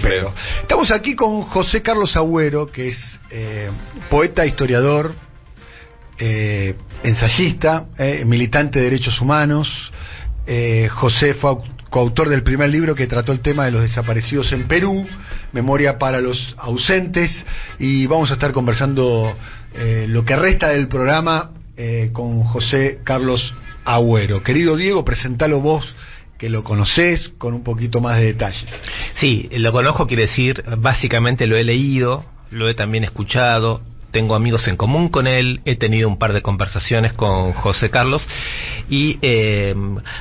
pedo. Estamos aquí con José Carlos Agüero, que es poeta, historiador, ensayista, militante de derechos humanos. José fue coautor del primer libro que trató el tema de los desaparecidos en Perú, Memoria para los ausentes, y vamos a estar conversando lo que resta del programa con José Carlos Agüero. Querido Diego, presentalo vos, que lo conocés, con un poquito más de detalles. Sí, lo conozco, quiere decir, básicamente lo he leído, lo he también escuchado, tengo amigos en común con él, he tenido un par de conversaciones con José Carlos, y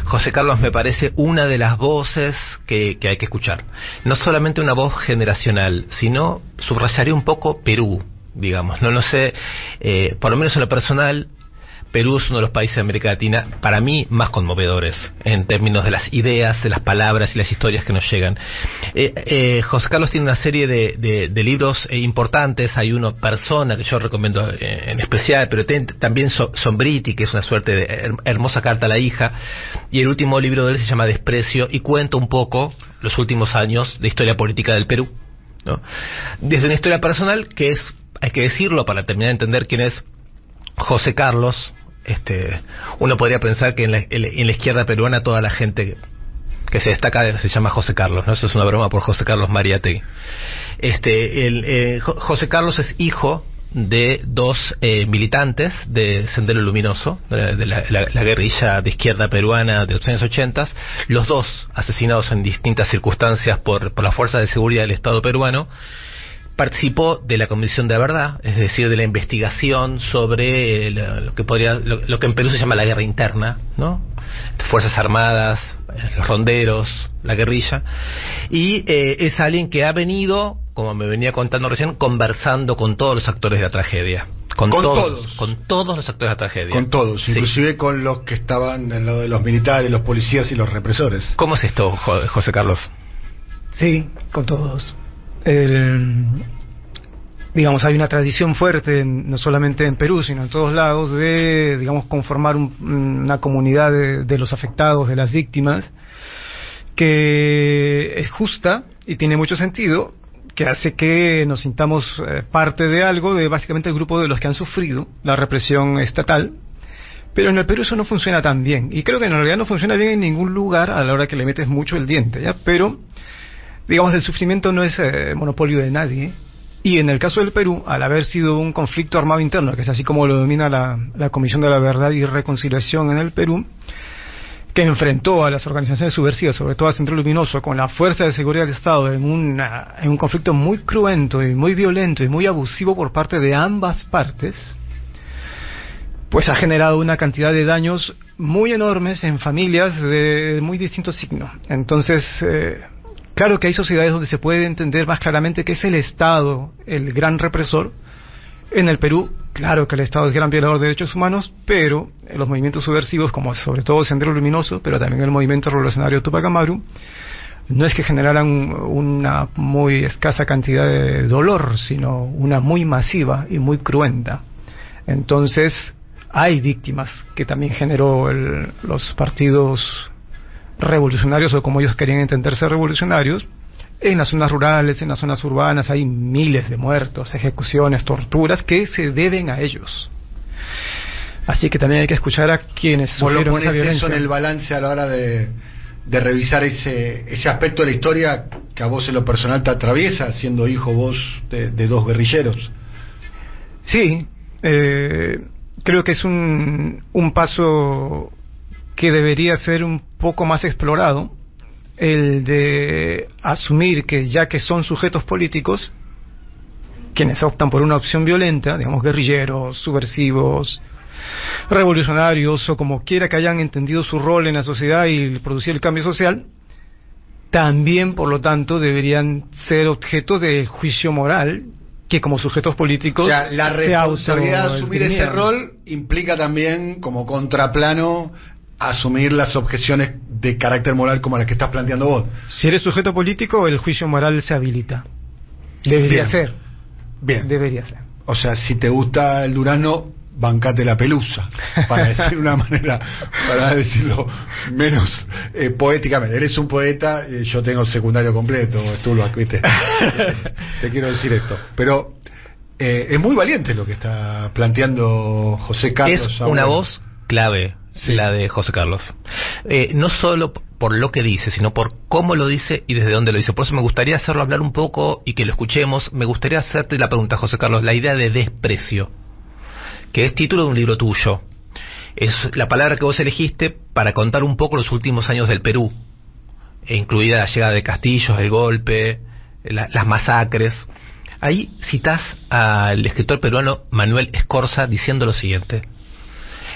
José Carlos me parece una de las voces que hay que escuchar. No solamente una voz generacional, sino subrayaría un poco Perú, digamos. No lo sé, por lo menos en lo personal, Perú es uno de los países de América Latina, para mí, más conmovedores en términos de las ideas, de las palabras y las historias que nos llegan. José Carlos tiene una serie de libros importantes. Hay uno, Persona, que yo recomiendo en especial, pero también Sombriti, que es una suerte de hermosa carta a la hija. Y el último libro de él se llama Desprecio, y cuenta un poco los últimos años de historia política del Perú, ¿no? Desde una historia personal, que es, hay que decirlo para terminar de entender quién es José Carlos. Uno podría pensar que en la izquierda peruana toda la gente que se destaca se llama José Carlos, ¿no? Eso es una broma por José Carlos Mariátegui. José Carlos es hijo de dos militantes de Sendero Luminoso, de la guerrilla de izquierda peruana de los años 80, los dos asesinados en distintas circunstancias por las fuerzas de seguridad del Estado peruano. Participó de la Comisión de Verdad, es decir, de la investigación sobre lo que en Perú se llama la guerra interna, ¿no? Fuerzas Armadas, los ronderos, la guerrilla, y es alguien que ha venido, como me venía contando recién, conversando con todos los actores de la tragedia. Con todos los actores de la tragedia. Con todos, sí. Inclusive con los que estaban en lado de los militares, los policías y los represores. ¿Cómo es esto, José Carlos? Sí, con todos. Digamos, hay una tradición fuerte, no solamente en Perú, sino en todos lados, de, digamos, conformar una comunidad de los afectados, de las víctimas, que es justa y tiene mucho sentido, que hace que nos sintamos parte de algo, de básicamente el grupo de los que han sufrido la represión estatal. Pero en el Perú eso no funciona tan bien, y creo que en realidad no funciona bien en ningún lugar a la hora que le metes mucho el diente, ¿ya? Pero digamos, el sufrimiento no es monopolio de nadie, y en el caso del Perú, al haber sido un conflicto armado interno, que es así como lo domina la Comisión de la Verdad y Reconciliación en el Perú, que enfrentó a las organizaciones subversivas, sobre todo a Sendero Luminoso, con la fuerza de seguridad del Estado en un conflicto muy cruento y muy violento y muy abusivo por parte de ambas partes, pues ha generado una cantidad de daños muy enormes en familias de muy distinto signo. Entonces, claro que hay sociedades donde se puede entender más claramente que es el Estado el gran represor. En el Perú, claro que el Estado es gran violador de derechos humanos, pero los movimientos subversivos, como sobre todo Sendero Luminoso, pero también el movimiento revolucionario Tupac Amaru, no es que generaran una muy escasa cantidad de dolor, sino una muy masiva y muy cruenta. Entonces, hay víctimas que también generó los partidos revolucionarios, o como ellos querían entenderse revolucionarios. En las zonas rurales, en las zonas urbanas hay miles de muertos, ejecuciones, torturas que se deben a ellos. Así que también hay que escuchar a quienes sufrieron esa violencia. Eso en el balance a la hora de revisar ese aspecto de la historia que a vos en lo personal te atraviesa, siendo hijo vos de dos guerrilleros. Sí, creo que es un paso que debería ser un poco más explorado, el de asumir que ya que son sujetos políticos, quienes optan por una opción violenta, digamos guerrilleros, subversivos, revolucionarios, o como quiera que hayan entendido su rol en la sociedad y producir el cambio social, también, por lo tanto, deberían ser objeto de juicio moral, que como sujetos políticos... O sea, la responsabilidad de asumir ese rol implica también, como contraplano, asumir las objeciones de carácter moral como las que estás planteando vos. Si eres sujeto político, el juicio moral se habilita. Debería ser. Bien. Debería ser. O sea, si te gusta el durazno, bancate la pelusa, para decir una manera, para decirlo menos poéticamente. Eres un poeta, yo tengo el secundario completo, Stulbach, ¿viste? Te quiero decir esto. Pero es muy valiente lo que está planteando José Carlos. Es una voz clave, sí, la de José Carlos. No solo por lo que dice, sino por cómo lo dice y desde dónde lo dice. Por eso me gustaría hacerlo hablar un poco y que lo escuchemos. Me gustaría hacerte la pregunta, José Carlos, la idea de desprecio, que es título de un libro tuyo. Es la palabra que vos elegiste para contar un poco los últimos años del Perú, incluida la llegada de Castillo, el golpe, las masacres. Ahí citás al escritor peruano Manuel Escorza diciendo lo siguiente: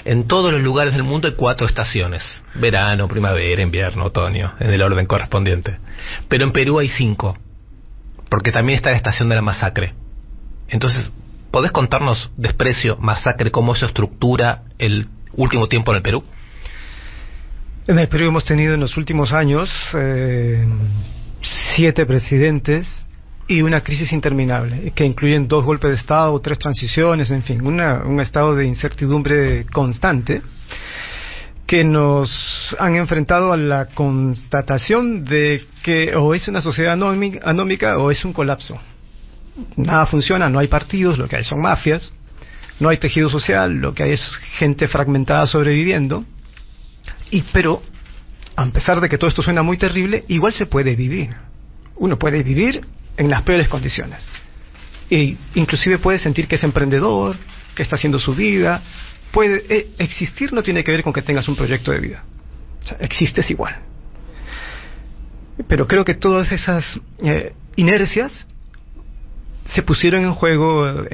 en todos los lugares del mundo hay 4 estaciones: verano, primavera, invierno, otoño, en el orden correspondiente. Pero en Perú hay 5, porque también está la estación de la masacre. Entonces, ¿podés contarnos, desprecio, masacre, cómo se estructura el último tiempo en el Perú? En el Perú hemos tenido en los últimos años 7 presidentes y una crisis interminable, que incluyen 2 golpes de Estado, 3 transiciones, en fin, un estado de incertidumbre constante, que nos han enfrentado a la constatación de que o es una sociedad anómica o es un colapso. Nada funciona, no hay partidos, lo que hay son mafias, no hay tejido social, lo que hay es gente fragmentada sobreviviendo, pero a pesar de que todo esto suena muy terrible, igual se puede vivir. Uno puede vivir en las peores condiciones, e inclusive puede sentir que es emprendedor, que está haciendo su vida. Existir no tiene que ver con que tengas un proyecto de vida, o sea, existes igual. Pero creo que todas esas inercias se pusieron en juego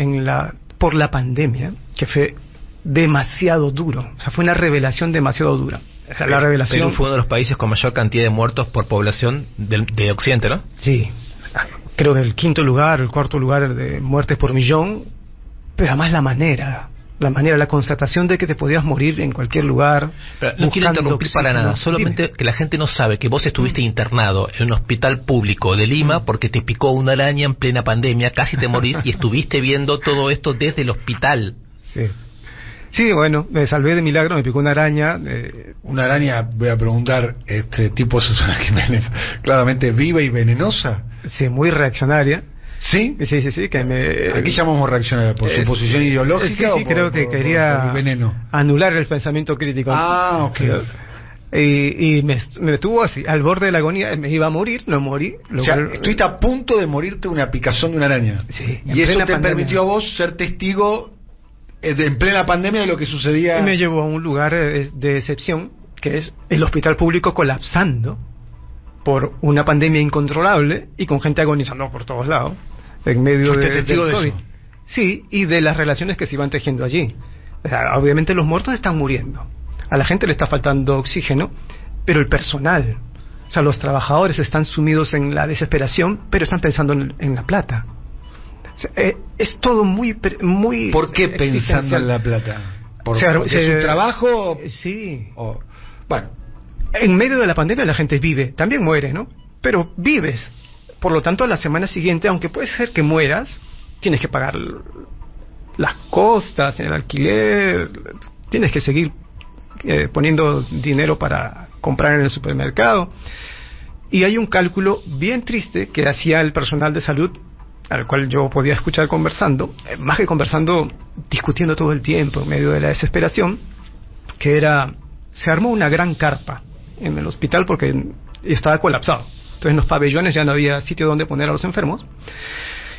por la pandemia, que fue demasiado duro. O sea, fue una revelación demasiado dura. O sea, la revelación... Perú fue uno de los países con mayor cantidad de muertos por población de Occidente, ¿no? Sí. Creo que el 5º lugar, el 4º lugar de muertes por millón, pero además la constatación de que te podías morir en cualquier lugar. Pero no quiero interrumpir para nada, solamente que la gente no sabe que vos estuviste internado en un hospital público de Lima porque te picó una araña en plena pandemia, casi te morís, y estuviste viendo todo esto desde el hospital. Sí, bueno, me salvé de milagro, me picó una araña. Una araña, voy a preguntar, tipo Susana Jiménez, claramente viva y venenosa. Sí, muy reaccionaria. ¿Sí? Sí, que me... Aquí llamamos reaccionaria, ¿por su posición ideológica? Sí, creo que quería anular el pensamiento crítico. Ah, ok. Y me tuvo así, al borde de la agonía, me iba a morir, no morí. O sea, estuviste a punto de morirte de una picazón de una araña. Sí. Y eso te permitió a vos ser testigo en plena pandemia de lo que sucedía. Y me llevó a un lugar de excepción, que es el hospital público colapsando por una pandemia incontrolable y con gente agonizando por todos lados en medio del COVID. Eso. Sí, y de las relaciones que se iban tejiendo allí. O sea, obviamente los muertos están muriendo, a la gente le está faltando oxígeno, pero el personal, o sea, los trabajadores están sumidos en la desesperación, pero están pensando en la plata. O sea, es todo muy ¿Por qué pensando en la plata? ¿Porque es su trabajo? Sí. Bueno, en medio de la pandemia la gente vive, también muere, ¿no? Pero vives. Por lo tanto, a la semana siguiente, aunque puede ser que mueras, tienes que pagar las costas, el alquiler, tienes que seguir poniendo dinero para comprar en el supermercado. Y hay un cálculo bien triste que hacía el personal de salud, al cual yo podía escuchar conversando, más que conversando, discutiendo todo el tiempo en medio de la desesperación, que era, se armó una gran carpa en el hospital porque estaba colapsado. Entonces en los pabellones ya no había sitio donde poner a los enfermos,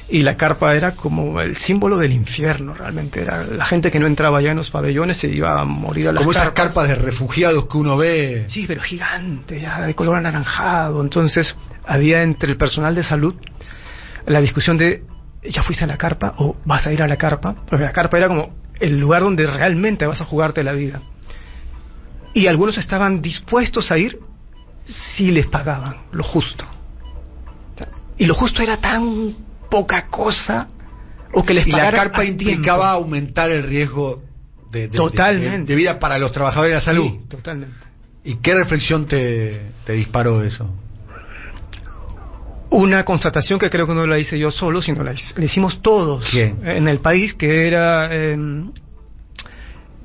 y la carpa era como el símbolo del infierno. Realmente era la gente que no entraba ya en los pabellones se iba a morir a las como esas carpas de refugiados que uno ve. Sí, pero gigante, ya de color anaranjado. Entonces había entre el personal de salud la discusión de, ¿ya fuiste a la carpa o vas a ir a la carpa? Porque la carpa era como el lugar donde realmente vas a jugarte la vida. Y algunos estaban dispuestos a ir si les pagaban lo justo. Y lo justo era tan poca cosa, o que les pagaran. Y la carpa implicaba aumentar el riesgo de vida para los trabajadores de la salud. Sí, totalmente. ¿Y qué reflexión te disparó eso? Una constatación que creo que no la hice yo solo, sino la hicimos todos. ¿Quién? En el país, que era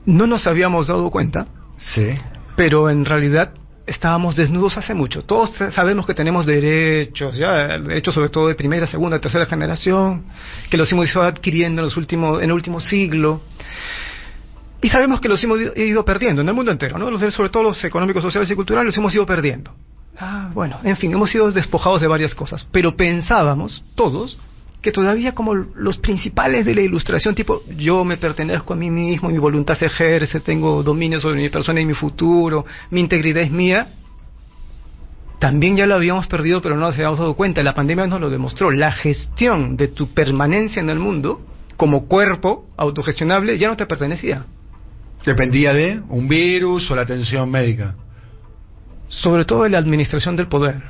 no nos habíamos dado cuenta, Sí. pero en realidad estábamos desnudos hace mucho. Todos sabemos que tenemos derechos, ya derechos sobre todo de primera, segunda, tercera generación, que los hemos ido adquiriendo en el último siglo. Y sabemos que los hemos ido perdiendo en el mundo entero, ¿no? Sobre todo los económicos, sociales y culturales los hemos ido perdiendo. Bueno, en fin, hemos sido despojados de varias cosas, pero pensábamos todos que todavía como los principales de la ilustración, tipo yo me pertenezco a mí mismo, mi voluntad se ejerce, tengo dominio sobre mi persona y mi futuro, mi integridad es mía, también ya lo habíamos perdido, pero no nos habíamos dado cuenta. La pandemia nos lo demostró. La gestión de tu permanencia en el mundo como cuerpo autogestionable ya no te pertenecía. Dependía de un virus o la atención médica. Sobre todo de la administración del poder,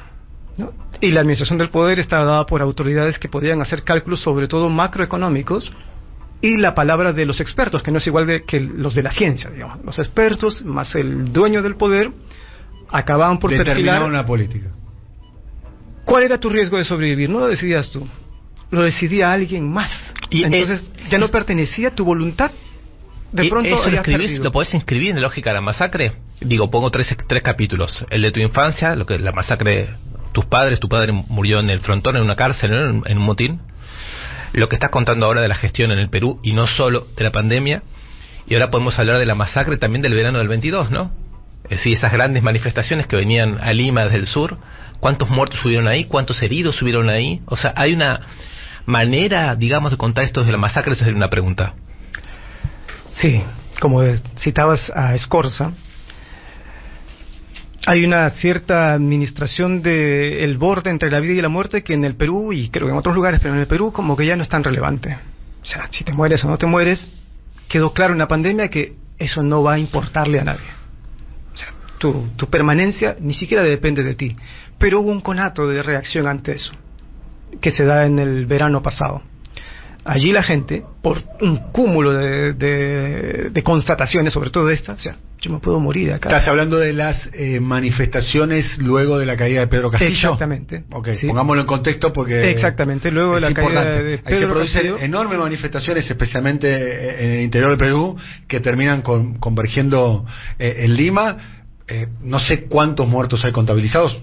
¿no? Y la administración del poder está dada por autoridades que podían hacer cálculos sobre todo macroeconómicos, y la palabra de los expertos, que no es igual que los de la ciencia, digamos. Los expertos más el dueño del poder acababan por determinar una política. ¿Cuál era tu riesgo de sobrevivir? No lo decidías tú, lo decidía alguien más. Y entonces ya no pertenecía a tu voluntad. De pronto eso lo podés inscribir en la lógica de la masacre. Digo, pongo tres capítulos. El de tu infancia, la masacre, tu padre murió en el frontón, en una cárcel, ¿no? en un motín. Lo que estás contando ahora de la gestión en el Perú, y no solo de la pandemia. Y ahora podemos hablar de la masacre también del verano del 22, ¿no? Es decir, esas grandes manifestaciones que venían a Lima desde el sur. ¿Cuántos muertos hubieron ahí? ¿Cuántos heridos hubieron ahí? O sea, hay una manera, digamos, de contar esto de la masacre. Esa es una pregunta. Sí, como citabas a Scorza, hay una cierta administración del borde entre la vida y la muerte que en el Perú, y creo que en otros lugares, pero en el Perú como que ya no es tan relevante. O sea, si te mueres o no te mueres, quedó claro en la pandemia que eso no va a importarle a nadie. O sea, tu permanencia ni siquiera depende de ti. Pero hubo un conato de reacción ante eso, que se da en el verano pasado. Allí la gente, por un cúmulo de constataciones, sobre todo esta, o sea, yo me puedo morir acá. ¿Estás hablando de las manifestaciones luego de la caída de Pedro Castillo? Exactamente. Okay, sí. Pongámoslo en contexto porque... Exactamente, luego de la caída de Pedro Castillo. Ahí se producen enormes manifestaciones, especialmente en el interior del Perú, que terminan convergiendo en Lima. No sé cuántos muertos hay contabilizados,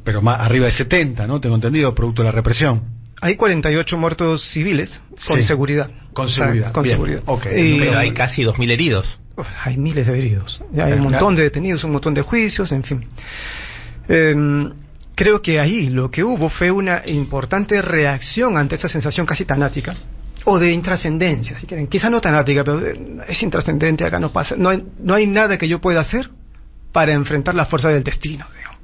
pero más arriba de 70, ¿no? Tengo entendido, producto de la represión. Hay 48 muertos civiles, con seguridad. Con seguridad. Con seguridad. Okay. Pero hay casi 2.000 heridos. Hay miles de heridos. Hay un montón de detenidos, un montón de juicios, en fin. Creo que ahí lo que hubo fue una importante reacción ante esa sensación casi tanática, o de intrascendencia, si quieren. Quizá no tanática, pero es intrascendente, acá no pasa. No hay nada que yo pueda hacer para enfrentar la fuerza del destino, digamos.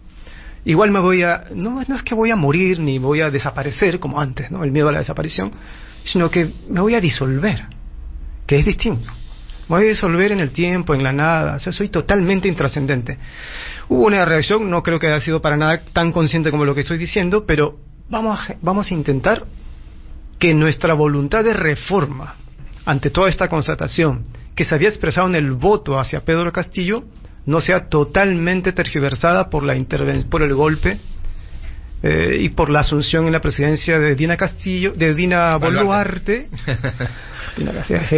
Igual me voy a... No es que voy a morir ni voy a desaparecer como antes, ¿no? El miedo a la desaparición, sino que me voy a disolver, que es distinto. Me voy a disolver en el tiempo, en la nada. O sea, soy totalmente intrascendente. Hubo una reacción, no creo que haya sido para nada tan consciente como lo que estoy diciendo, pero vamos a intentar que nuestra voluntad de reforma ante toda esta constatación que se había expresado en el voto hacia Pedro Castillo no sea totalmente tergiversada por el golpe y por la asunción en la presidencia de Dina Boluarte.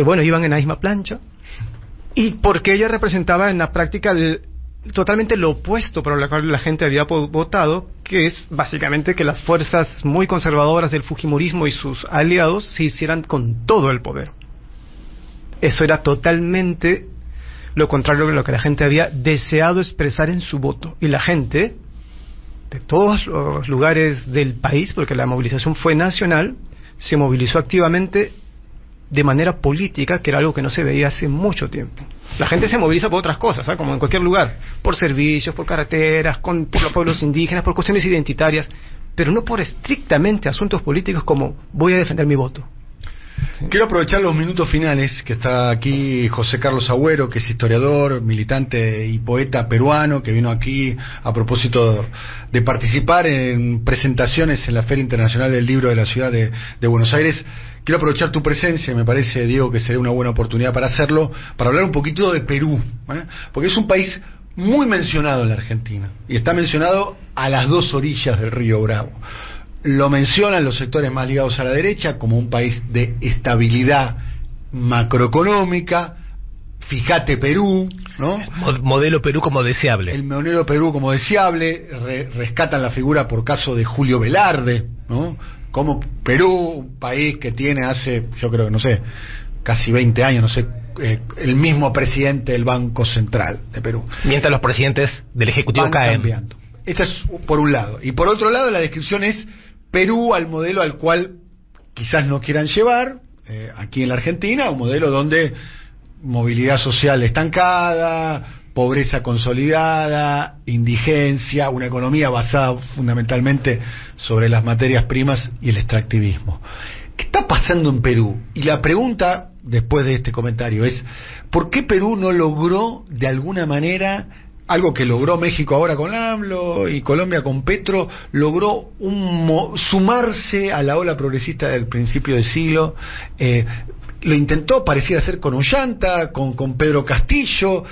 Bueno, iban en la misma plancha, y porque ella representaba en la práctica totalmente lo opuesto por lo cual la gente había votado, que es básicamente que las fuerzas muy conservadoras del fujimorismo y sus aliados se hicieran con todo el poder. Eso era totalmente lo contrario de lo que la gente había deseado expresar en su voto. Y la gente, de todos los lugares del país, porque la movilización fue nacional, se movilizó activamente de manera política, que era algo que no se veía hace mucho tiempo. La gente se moviliza por otras cosas, ¿sabes? Como en cualquier lugar, por servicios, por carreteras, por los pueblos indígenas, por cuestiones identitarias, pero no por estrictamente asuntos políticos como voy a defender mi voto. Sí. Quiero aprovechar los minutos finales que está aquí José Carlos Agüero, que es historiador, militante y poeta peruano, que vino aquí a propósito de participar en presentaciones en la Feria Internacional del Libro de la Ciudad de Buenos Aires. Quiero aprovechar tu presencia, me parece, Diego, que sería una buena oportunidad para hacerlo, para hablar un poquito de Perú, porque es un país muy mencionado en la Argentina, y está mencionado a las dos orillas del río Bravo. Lo mencionan los sectores más ligados a la derecha como un país de estabilidad macroeconómica, fíjate Perú, ¿no? Modelo Perú como deseable. El modelo Perú como deseable, rescatan la figura por caso de Julio Velarde, ¿no? Como Perú, un país que tiene hace, yo creo que no sé, casi 20 años, no sé, el mismo presidente del Banco Central de Perú. Mientras los presidentes del Ejecutivo van caen. Cambiando. Esto es por un lado. Y por otro lado, la descripción es Perú al modelo al cual quizás no quieran llevar, aquí en la Argentina, un modelo donde movilidad social estancada, pobreza consolidada, indigencia, una economía basada fundamentalmente sobre las materias primas y el extractivismo. ¿Qué está pasando en Perú? Y la pregunta, después de este comentario, es ¿por qué Perú no logró de alguna manera algo que logró México ahora con AMLO y Colombia con Petro, logró sumarse a la ola progresista del principio de siglo? Lo intentó, pareciera ser, con Ollanta, con Pedro Castillo,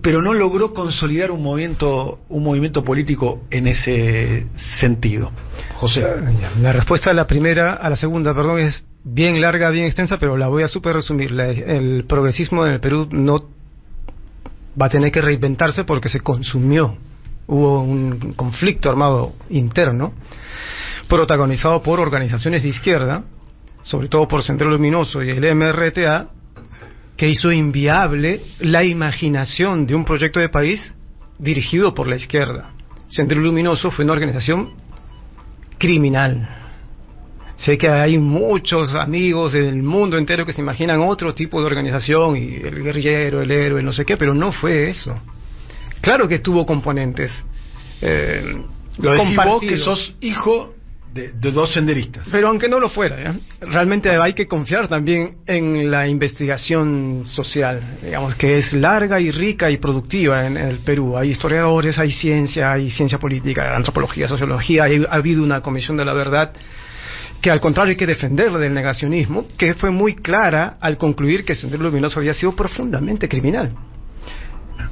pero no logró consolidar un movimiento político en ese sentido. José. La respuesta a la segunda, es bien larga, bien extensa, pero la voy a súper resumir. El progresismo en el Perú no va a tener que reinventarse porque se consumió. Hubo un conflicto armado interno, protagonizado por organizaciones de izquierda, sobre todo por Sendero Luminoso y el MRTA, que hizo inviable la imaginación de un proyecto de país dirigido por la izquierda. Sendero Luminoso fue una organización criminal. Sé que hay muchos amigos del mundo entero que se imaginan otro tipo de organización, y el guerrillero, el héroe, no sé qué, pero no fue eso. Claro que tuvo componentes. Lo decís vos, que sos hijo de dos senderistas. Pero aunque no lo fuera, realmente hay que confiar también en la investigación social, digamos, que es larga y rica y productiva en el Perú. Hay historiadores, hay ciencia política, antropología, sociología, ha habido una comisión de la verdad que, al contrario, hay que defenderla del negacionismo, que fue muy clara al concluir que Sendero Luminoso había sido profundamente criminal.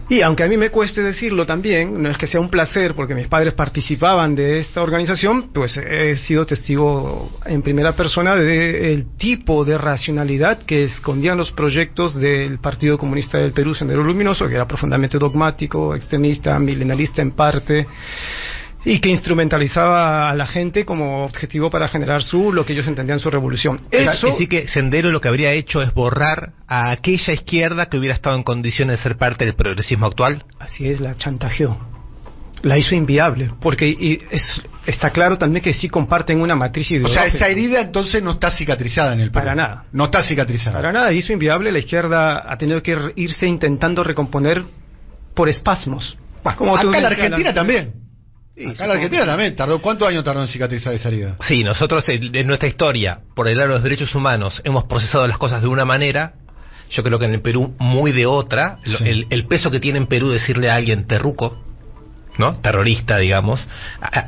Y aunque a mí me cueste decirlo también, no es que sea un placer, porque mis padres participaban de esta organización, pues he sido testigo en primera persona del tipo de racionalidad que escondían los proyectos del Partido Comunista del Perú, Sendero Luminoso, que era profundamente dogmático, extremista, milenarista en parte, y que instrumentalizaba a la gente como objetivo para generar lo que ellos entendían su revolución. Eso... Así que Sendero lo que habría hecho es borrar a aquella izquierda que hubiera estado en condiciones de ser parte del progresismo actual. Así es, la chantajeó, la hizo inviable, porque está claro también que sí comparten una matriz ideológica. O sea, esa herida entonces no está cicatrizada en el Perú. Para nada. No está cicatrizada. Para nada, hizo inviable. La izquierda ha tenido que irse intentando recomponer por espasmos. Como acá en la Argentina también. Acá en la Argentina también ¿cuántos años tardó en cicatrizar esa herida? Sí, nosotros en nuestra historia, por el lado de los derechos humanos, hemos procesado las cosas de una manera, yo creo que en el Perú muy de otra. Sí. El peso que tiene en Perú decirle a alguien terruco, ¿no? Terrorista, digamos,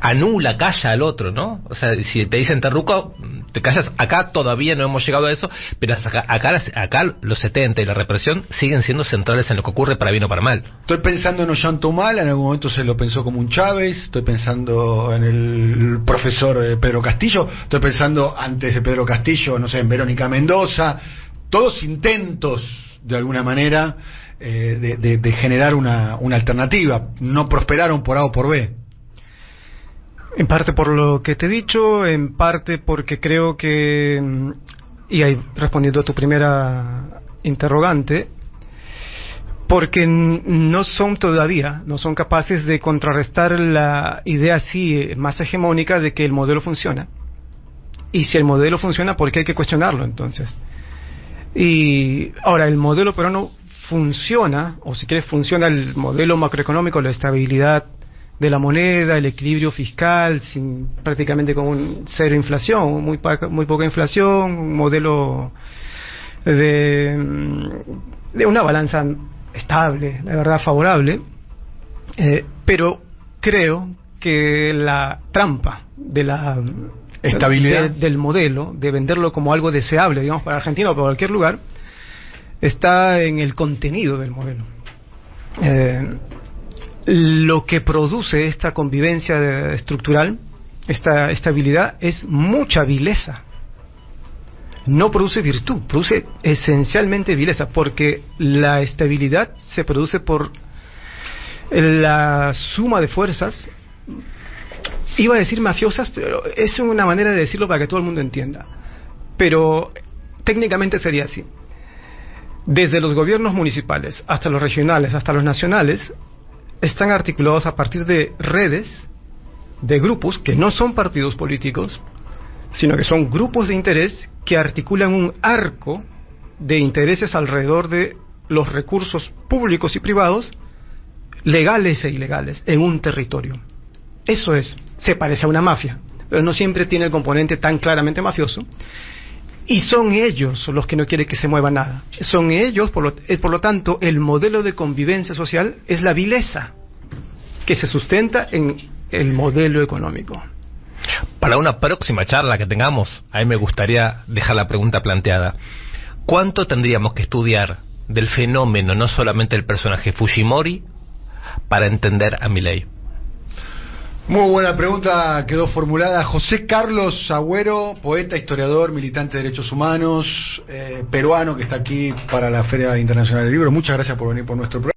anula, calla al otro, ¿no? O sea, si te dicen terruco, te callas. Acá todavía no hemos llegado a eso, pero acá los 70 y la represión siguen siendo centrales en lo que ocurre, para bien o para mal. Estoy pensando en Ollanta Humala, en algún momento se lo pensó como un Chávez. Estoy pensando en el profesor Pedro Castillo. Estoy pensando, antes de Pedro Castillo, no sé, en Verónica Mendoza. Todos intentos, de alguna manera, de generar una alternativa. No prosperaron por A o por B. En parte por lo que te he dicho, en parte porque creo que, y ahí respondiendo a tu primera interrogante, porque no son capaces de contrarrestar la idea así más hegemónica de que el modelo funciona. Y si el modelo funciona, ¿por qué hay que cuestionarlo entonces? Y ahora, el modelo peruano funciona, o si quieres funciona el modelo macroeconómico, la estabilidad de la moneda, el equilibrio fiscal, prácticamente con cero inflación, muy poca inflación, un modelo de una balanza estable, de verdad favorable, pero creo que la trampa de la estabilidad del modelo, de venderlo como algo deseable, digamos, para Argentina o para cualquier lugar, está en el contenido del modelo. Lo que produce esta convivencia estructural, esta estabilidad, es mucha vileza. no produce virtud, produce esencialmente vileza, porque la estabilidad se produce por la suma de fuerzas, iba a decir mafiosas, pero es una manera de decirlo para que todo el mundo entienda, pero técnicamente sería así. Desde los gobiernos municipales hasta los regionales, hasta los nacionales, están articulados a partir de redes, de grupos que no son partidos políticos, sino que son grupos de interés que articulan un arco de intereses alrededor de los recursos públicos y privados, legales e ilegales, en un territorio. Eso se parece a una mafia, pero no siempre tiene el componente tan claramente mafioso, y son ellos los que no quieren que se mueva nada. Son ellos, por lo tanto, el modelo de convivencia social es la vileza, que se sustenta en el modelo económico. Para una próxima charla que tengamos, a mí me gustaría dejar la pregunta planteada. ¿Cuánto tendríamos que estudiar del fenómeno, no solamente del personaje Fujimori, para entender a Milei? Muy buena pregunta quedó formulada. José Carlos Agüero, poeta, historiador, militante de derechos humanos, peruano, que está aquí para la Feria Internacional del Libro. Muchas gracias por venir por nuestro programa.